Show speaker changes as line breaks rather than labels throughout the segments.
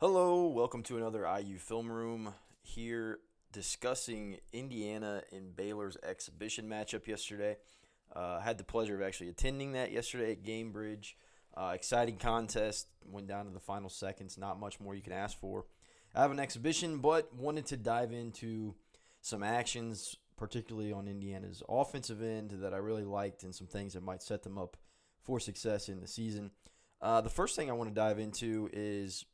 Hello, welcome to another IU Film Room. Here discussing Indiana and Baylor's exhibition matchup yesterday. Had the pleasure of actually attending that yesterday at Gamebridge. Exciting contest, went down to the final seconds. Not much more you can ask for. I have an exhibition, but wanted to dive into some actions, particularly on Indiana's offensive end, that I really liked and some things that might set them up for success in the season. The first thing I want to dive into is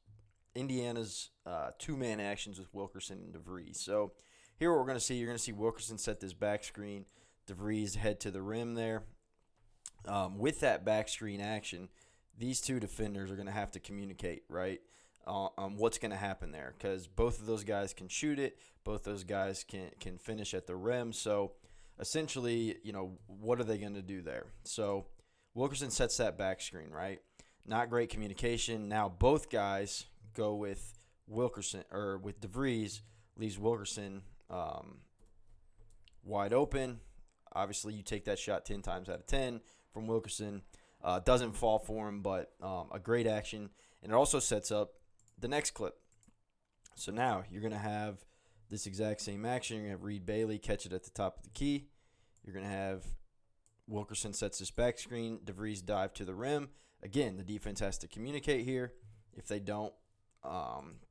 Indiana's two-man actions with Wilkerson and DeVries. So here what we're going to see, you're going to see Wilkerson set this back screen, DeVries head to the rim there. With that back screen action, these two defenders are going to have to communicate, right, on what's going to happen there, because both of those guys can shoot it, both those guys can finish at the rim. So essentially, what are they going to do there? So Wilkerson sets that back screen, right? Not great communication. Now both guys go with Wilkerson or with DeVries, leaves Wilkerson wide open. Obviously, you take that shot 10 times out of 10 from Wilkerson. Doesn't fall for him, but a great action. And it also sets up the next clip. So now you're going to have this exact same action. You're going to have Reed Bailey catch it at the top of the key. You're going to have Wilkerson sets this back screen. DeVries dive to the rim. Again, the defense has to communicate here. If they don't,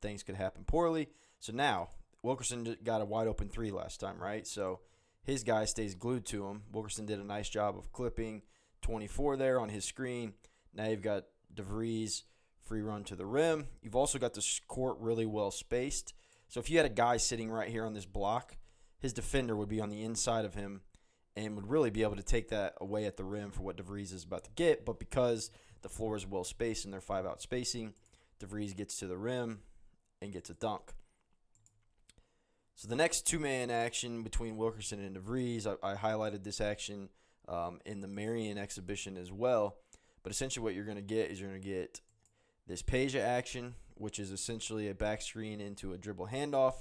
things could happen poorly. So now, Wilkerson got a wide open three last time, right? So his guy stays glued to him. Wilkerson did a nice job of clipping 24 there on his screen. Now you've got DeVries free run to the rim. You've also got the court really well spaced. So if you had a guy sitting right here on this block, his defender would be on the inside of him and would really be able to take that away at the rim for what DeVries is about to get. But because the floor is well spaced and they're 5-out spacing, DeVries gets to the rim and gets a dunk. So the next two-man action between Wilkerson and DeVries, I highlighted this action in the Marion exhibition as well. But essentially what you're going to get is you're going to get this Pasia action, which is essentially a back screen into a dribble handoff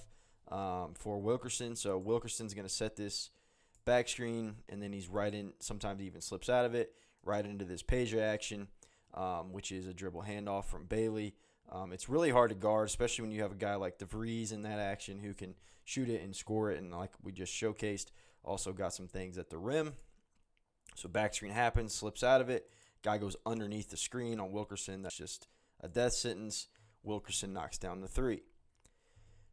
for Wilkerson. So Wilkerson's going to set this back screen, and then he's right in, sometimes he even slips out of it, right into this Pasia action, which is a dribble handoff from Bailey. It's really hard to guard, especially when you have a guy like DeVries in that action who can shoot it and score it, and like we just showcased, also got some things at the rim. So back screen happens, slips out of it, guy goes underneath the screen on Wilkerson. That's just a death sentence. Wilkerson knocks down the three.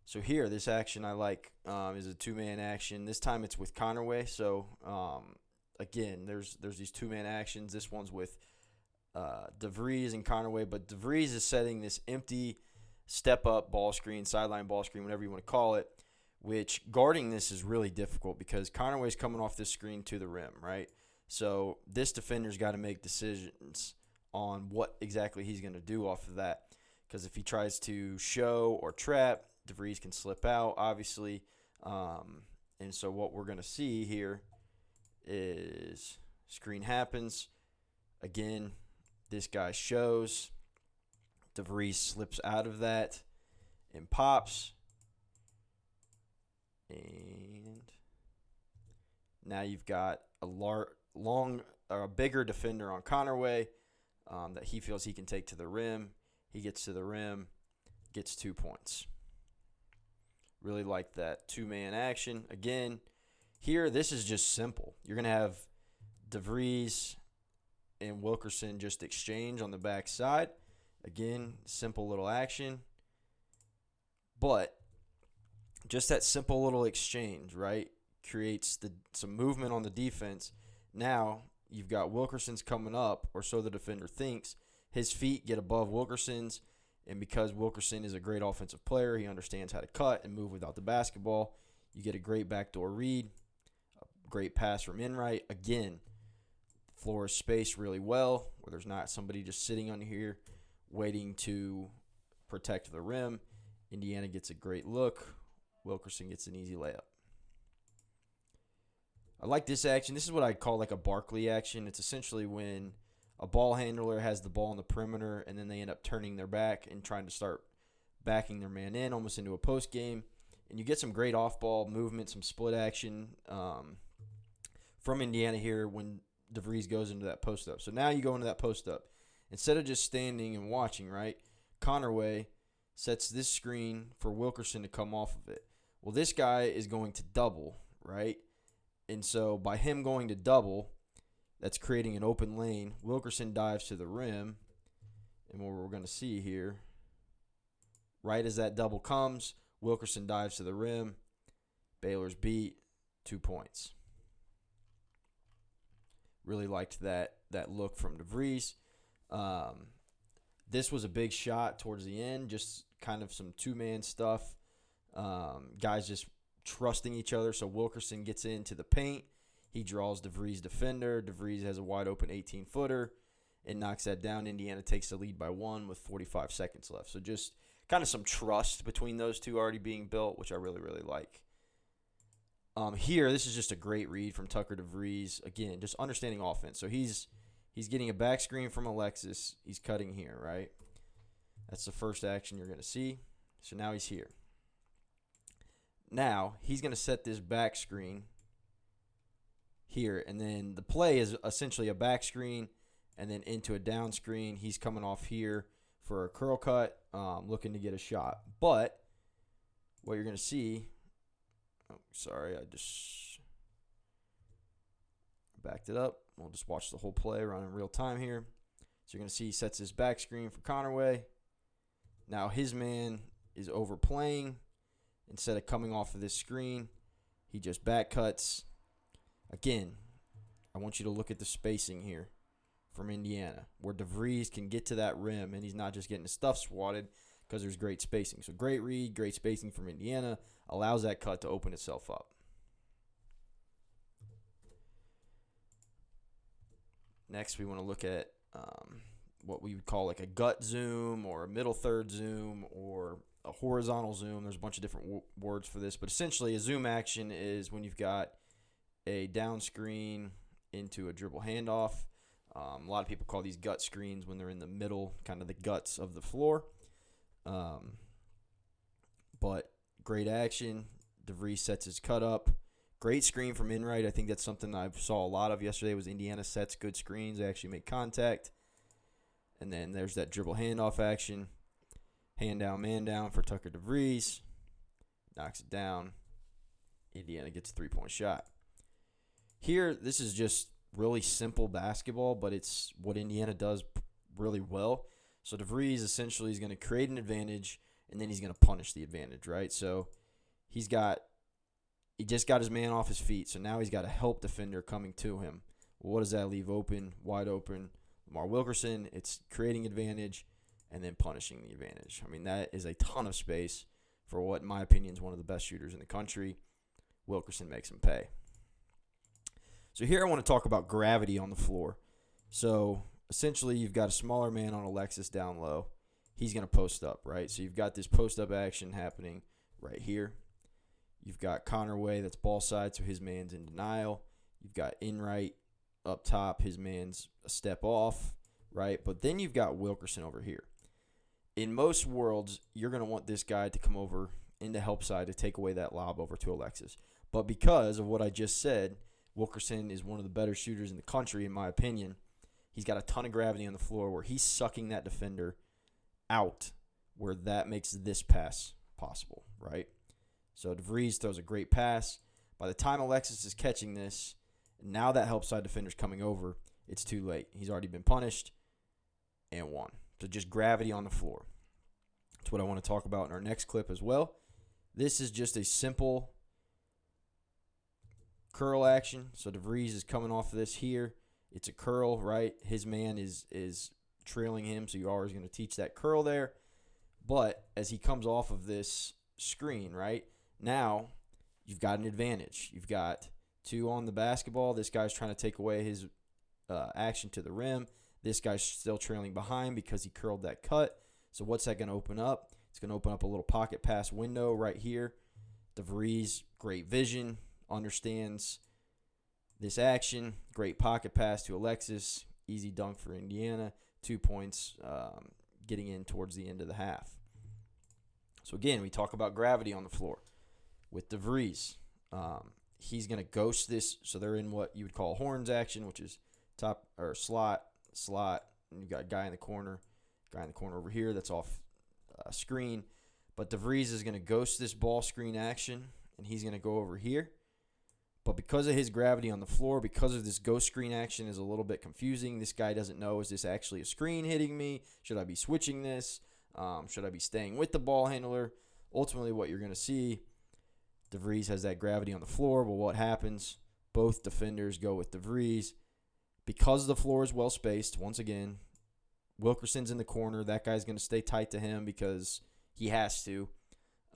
So here, this action I like is a two-man action. This time it's with Connerway. So again, there's these two-man actions. This one's with DeVries and Connerway, but DeVries is setting this empty step-up ball screen, sideline ball screen, whatever you want to call it, which guarding this is really difficult because Connerway's coming off this screen to the rim, right? So this defender's got to make decisions on what exactly he's going to do off of that, because if he tries to show or trap, DeVries can slip out, obviously. And so what we're going to see here is screen happens. Again, this guy shows. DeVries slips out of that and pops. And now you've got a bigger defender on Connerway that he feels he can take to the rim. He gets to the rim, gets 2 points. Really like that two-man action. Again, here, this is just simple. You're going to have DeVries and Wilkerson just exchange on the backside. Again, simple little action. But just that simple little exchange, right, creates some movement on the defense. Now you've got Wilkerson's coming up, or so the defender thinks. His feet get above Wilkerson's, and because Wilkerson is a great offensive player, he understands how to cut and move without the basketball. You get a great backdoor read, a great pass from Enright. Again, the floor is spaced really well, where there's not somebody just sitting on here waiting to protect the rim. Indiana gets a great look. Wilkerson gets an easy layup. I like this action. This is what I'd call like a Barkley action. It's essentially when a ball handler has the ball on the perimeter and then they end up turning their back and trying to start backing their man in almost into a post game. And you get some great off-ball movement, some split action from Indiana here when DeVries goes into that post-up. So now you go into that post-up. Instead of just standing and watching, right, Connerway sets this screen for Wilkerson to come off of it. Well, this guy is going to double, right? And so by him going to double, that's creating an open lane. Wilkerson dives to the rim. And what we're going to see here, right as that double comes, Wilkerson dives to the rim. Baylor's beat, 2 points. Really liked that look from DeVries. This was a big shot towards the end, just kind of some two-man stuff. Guys just trusting each other. So Wilkerson gets into the paint. He draws DeVries' defender. DeVries has a wide-open 18-footer and knocks that down. Indiana takes the lead by 1 with 45 seconds left. So just kind of some trust between those two already being built, which I really, really like. Here, this is just a great read from Tucker DeVries. Again, just understanding offense. So he's getting a back screen from Alexis. He's cutting here, right? That's the first action you're going to see. So now he's here. Now, he's going to set this back screen here. And then the play is essentially a back screen and then into a down screen. He's coming off here for a curl cut, looking to get a shot. But what you're going to see, oh, sorry, I just backed it up. We'll just watch the whole play run in real time here. So you're going to see he sets his back screen for Connerway. Now his man is overplaying. Instead of coming off of this screen, he just back cuts. Again, I want you to look at the spacing here from Indiana, where DeVries can get to that rim, and he's not just getting his stuff swatted because there's great spacing. So great read, great spacing from Indiana, allows that cut to open itself up. Next, we want to look at what we would call like a gut zoom or a middle third zoom or a horizontal zoom. There's a bunch of different words for this, but essentially a zoom action is when you've got a down screen into a dribble handoff. A lot of people call these gut screens when they're in the middle, kind of the guts of the floor. But great action. DeVries sets his cut up. Great screen from Enright. I think that's something I saw a lot of yesterday was Indiana sets good screens. They actually make contact. And then there's that dribble handoff action. Hand down, man down for Tucker DeVries. Knocks it down. Indiana gets a three-point shot. Here, this is just really simple basketball, but it's what Indiana does really well. So DeVries essentially is going to create an advantage, and then he's going to punish the advantage, right? So he just got his man off his feet, so now he's got a help defender coming to him. Well, what does that leave open? Wide open. Lamar Wilkerson, it's creating advantage and then punishing the advantage. I mean, that is a ton of space for what, in my opinion, is one of the best shooters in the country. Wilkerson makes him pay. So here I want to talk about gravity on the floor. So essentially you've got a smaller man on Alexis down low. He's going to post up, right? So you've got this post-up action happening right here. You've got Connerway that's ball side, so his man's in denial. You've got Enright up top. His man's a step off, right? But then you've got Wilkerson over here. In most worlds, you're going to want this guy to come over into help side to take away that lob over to Alexis. But because of what I just said, Wilkerson is one of the better shooters in the country, in my opinion. He's got a ton of gravity on the floor where he's sucking that defender out, where that makes this pass possible, right? So DeVries throws a great pass. By the time Alexis is catching this, now that help side defender's coming over, it's too late. He's already been punished and won. So just gravity on the floor. That's what I want to talk about in our next clip as well. This is just a simple curl action. So DeVries is coming off of this here. It's a curl, right? His man is trailing him, so you're always going to teach that curl there. But as he comes off of this screen, right, now you've got an advantage. You've got two on the basketball. This guy's trying to take away his action to the rim. This guy's still trailing behind because he curled that cut. So what's that going to open up? It's going to open up a little pocket pass window right here. DeVries, great vision, understands this action. Great pocket pass to Alexis. Easy dunk for Indiana. 2 points getting in towards the end of the half. So again, we talk about gravity on the floor with DeVries. He's going to ghost this. So they're in what you would call horns action, which is top or slot, and you've got a guy in the corner over here that's off screen. But DeVries is going to ghost this ball screen action, and he's going to go over here. But because of his gravity on the floor, because of this ghost screen action is a little bit confusing. This guy doesn't know, is this actually a screen hitting me? Should I be switching this? Should I be staying with the ball handler? Ultimately, what you're going to see, DeVries has that gravity on the floor. Well, what happens? Both defenders go with DeVries. Because the floor is well spaced, once again, Wilkerson's in the corner. That guy's going to stay tight to him because he has to.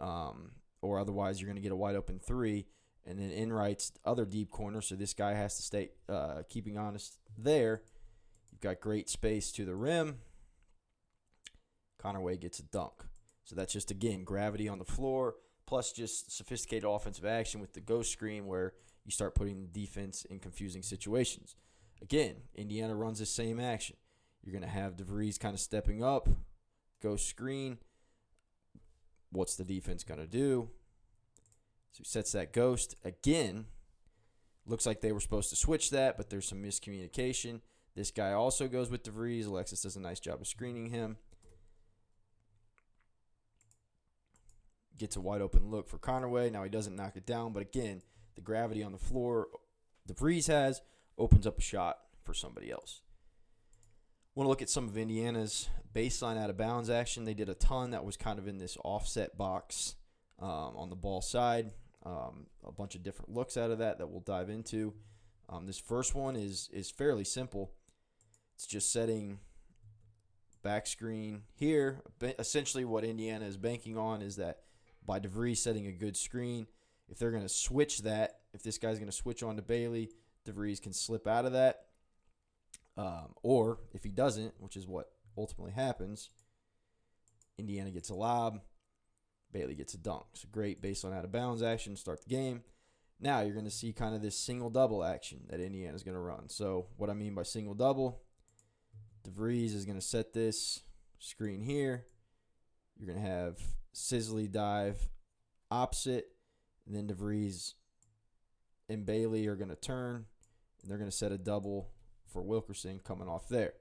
Or otherwise, you're going to get a wide open three. And then Enright's other deep corner, so this guy has to stay keeping honest there. You've got great space to the rim. Conaway gets a dunk. So that's just, again, gravity on the floor, plus just sophisticated offensive action with the ghost screen where you start putting the defense in confusing situations. Again, Indiana runs the same action. You're going to have DeVries kind of stepping up, ghost screen. What's the defense going to do? So he sets that ghost. Again, looks like they were supposed to switch that, but there's some miscommunication. This guy also goes with DeVries. Alexis does a nice job of screening him. Gets a wide open look for Conaway. Now he doesn't knock it down, but again, the gravity on the floor DeVries has opens up a shot for somebody else. Want to look at some of Indiana's baseline out of bounds action. They did a ton that was kind of in this offset box on the ball side. A bunch of different looks out of that we'll dive into. This first one is fairly simple. It's just setting back screen here. Essentially what Indiana is banking on is that by DeVries setting a good screen, if they're going to switch that, if this guy's going to switch on to Bailey, DeVries can slip out of that. Or if he doesn't, which is what ultimately happens, Indiana gets a lob, Bailey gets a dunk. So great baseline out of bounds action, start the game. Now you're going to see kind of this single-double action that Indiana's going to run. So what I mean by single-double, DeVries is going to set this screen here. You're going to have Sisley dive opposite, and then DeVries and Bailey are going to turn, and they're going to set a double for Wilkerson coming off there.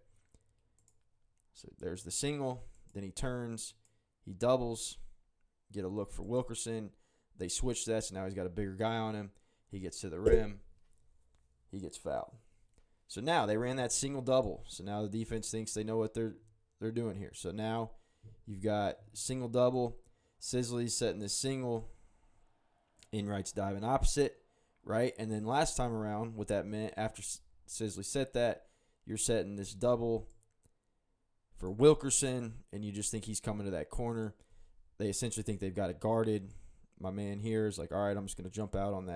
So there's the single. Then he turns. He doubles. Get a look for Wilkerson. They switch that, so now he's got a bigger guy on him. He gets to the rim. He gets fouled. So now they ran that single-double. So now the defense thinks they know what they're doing here. So now you've got single-double. Sisley's setting this single. Enright's diving opposite, right? And then last time around with that minute after Sisley set that, you're setting this double for Wilkerson, and you just think he's coming to that corner. They essentially think they've got it guarded. My man here is like, all right, I'm just going to jump out on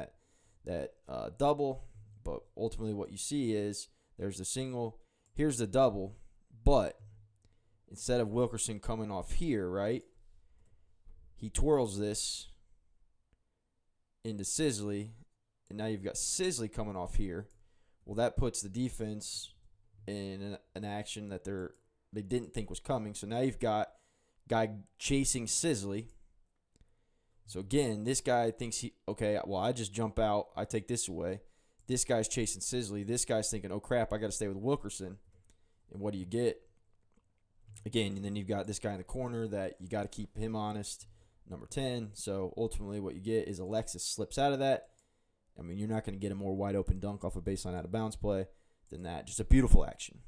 that double. But ultimately what you see is there's the single. Here's the double. But instead of Wilkerson coming off here, right, he twirls this into Sisley. And now you've got Sisley coming off here. Well, that puts the defense in an action that they didn't think was coming. So now you've got guy chasing Sisley. So again, this guy thinks I just jump out, I take this away. This guy's chasing Sisley. This guy's thinking, oh crap, I got to stay with Wilkerson. And what do you get? Again, and then you've got this guy in the corner that you got to keep him honest, number 10. So ultimately what you get is Alexis slips out of that. I mean, you're not going to get a more wide open dunk off a baseline out of bounds play than that. Just a beautiful action.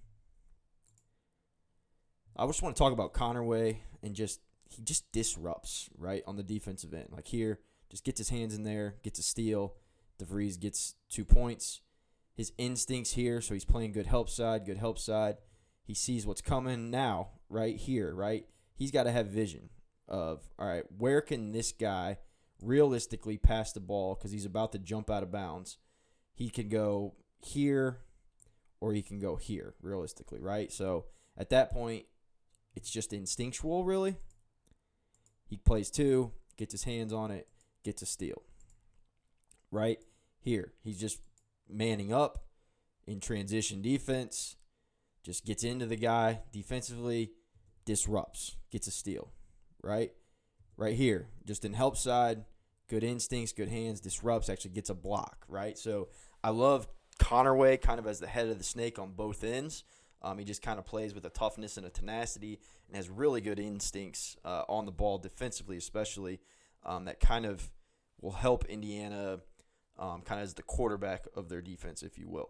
I just want to talk about Conaway and he just disrupts, right, on the defensive end. Like here, just gets his hands in there, gets a steal. DeVries gets 2 points. His instincts here, so he's playing good help side. He sees what's coming now, right here, right? He's got to have vision of, all right, where can this guy realistically pass the ball because he's about to jump out of bounds. He can go here or he can go here, realistically, right? So at that point, it's just instinctual, really. He plays 2, gets his hands on it, gets a steal. Right here, he's just manning up in transition defense, just gets into the guy defensively, disrupts, gets a steal. Right here, just in help side, good instincts, good hands, disrupts, actually gets a block. Right, so I love Conaway kind of as the head of the snake on both ends. He just kind of plays with a toughness and a tenacity and has really good instincts on the ball defensively, especially that kind of will help Indiana kind of as the quarterback of their defense, if you will.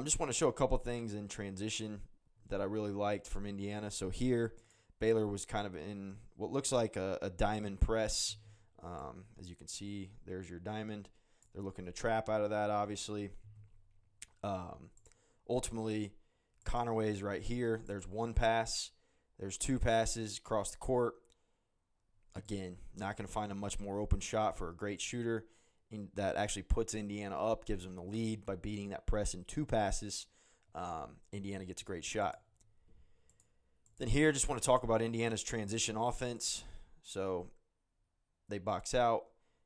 Just want to show a couple things in transition that I really liked from Indiana. So here, Baylor was kind of in what looks like a diamond press. As you can see, there's your diamond. They're looking to trap out of that, obviously. Ultimately, Conaway's right here. There's one pass. There's two passes across the court. Again, not going to find a much more open shot for a great shooter that actually puts Indiana up, gives them the lead by beating that press in two passes. Indiana gets a great shot. Then here, just want to talk about Indiana's transition offense. So they box out,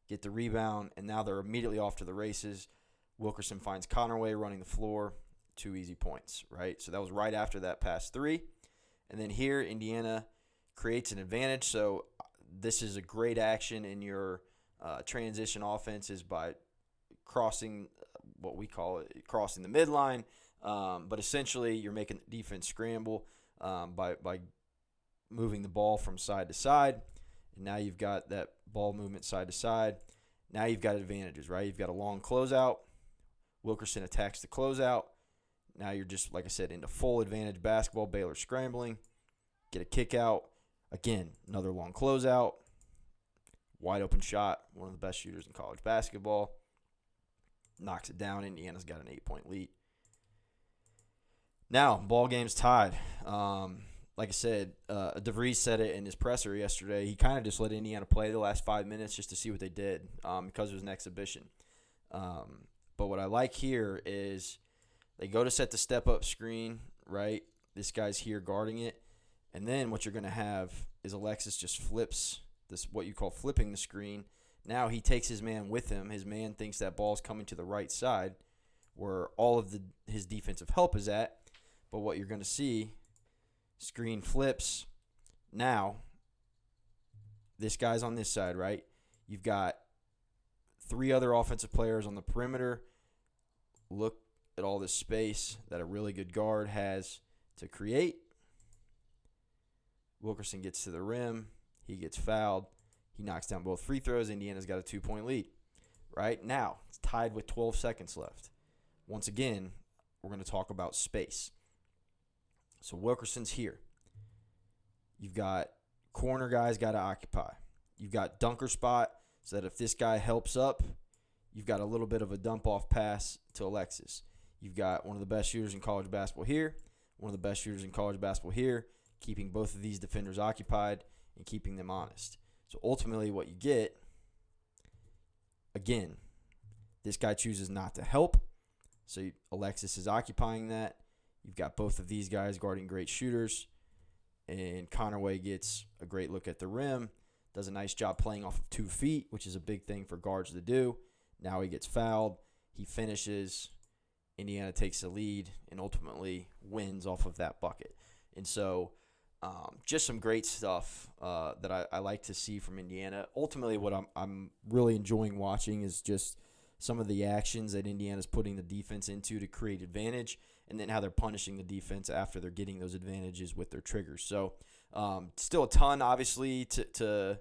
get the rebound, and now they're immediately off to the races. Wilkerson finds Conaway running the floor. 2 easy points, right? So that was right after that pass 3. And then here, Indiana creates an advantage. So this is a great action in your transition offenses by crossing what we call it, crossing the midline. But essentially, you're making the defense scramble by moving the ball from side to side. And now you've got that ball movement side to side. Now you've got advantages, right? You've got a long closeout. Wilkerson attacks the closeout. Now you're just, like I said, into full advantage basketball. Baylor scrambling. Get a kick out. Again, another long closeout. Wide open shot. One of the best shooters in college basketball. Knocks it down. Indiana's got an 8-point lead. Now, ball game's tied. Like I said, DeVries said it in his presser yesterday. He kind of just let Indiana play the last 5 minutes just to see what they did because it was an exhibition. But what I like here is they go to set the step-up screen, right? This guy's here guarding it. And then what you're going to have is Alexis just flips this, what you call flipping the screen. Now he takes his man with him. His man thinks that ball's coming to the right side where all of his defensive help is at. But what you're going to see, screen flips. Now, this guy's on this side, right? You've got 3 other offensive players on the perimeter. Look at all this space that a really good guard has to create. Wilkerson gets to the rim. He gets fouled. He knocks down both free throws. Indiana's got a 2-point lead. Right now, it's tied with 12 seconds left. Once again, we're going to talk about space. So Wilkerson's here. You've got corner guys got to occupy. You've got dunker spot so that if this guy helps up, you've got a little bit of a dump-off pass to Alexis. You've got one of the best shooters in college basketball here, one of the best shooters in college basketball here, keeping both of these defenders occupied and keeping them honest. So ultimately what you get, again, this guy chooses not to help. So Alexis is occupying that. You've got both of these guys guarding great shooters. And Conaway gets a great look at the rim. Does a nice job playing off of 2 feet, which is a big thing for guards to do. Now he gets fouled. He finishes. Indiana takes the lead and ultimately wins off of that bucket. And so just some great stuff that I like to see from Indiana. Ultimately, what I'm really enjoying watching is just some of the actions that Indiana's putting the defense into to create advantage, and then how they're punishing the defense after they're getting those advantages with their triggers. So still a ton, obviously, to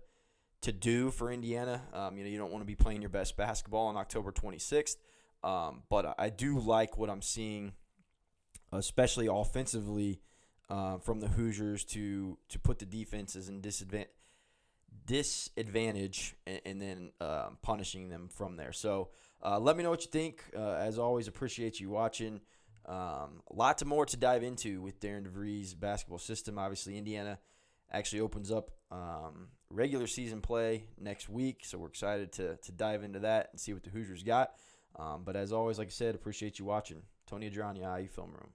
do for Indiana. You don't want to be playing your best basketball on October 26th, but I do like what I'm seeing, especially offensively, from the Hoosiers to put the defenses in disadvantage and then punishing them from there. So let me know what you think. As always, appreciate you watching. Lots more to dive into with Darren DeVries' basketball system. Obviously, Indiana actually opens up regular season play next week, so we're excited to dive into that and see what the Hoosiers got. But as always, like I said, appreciate you watching. Tony Adrani, IU Film Room.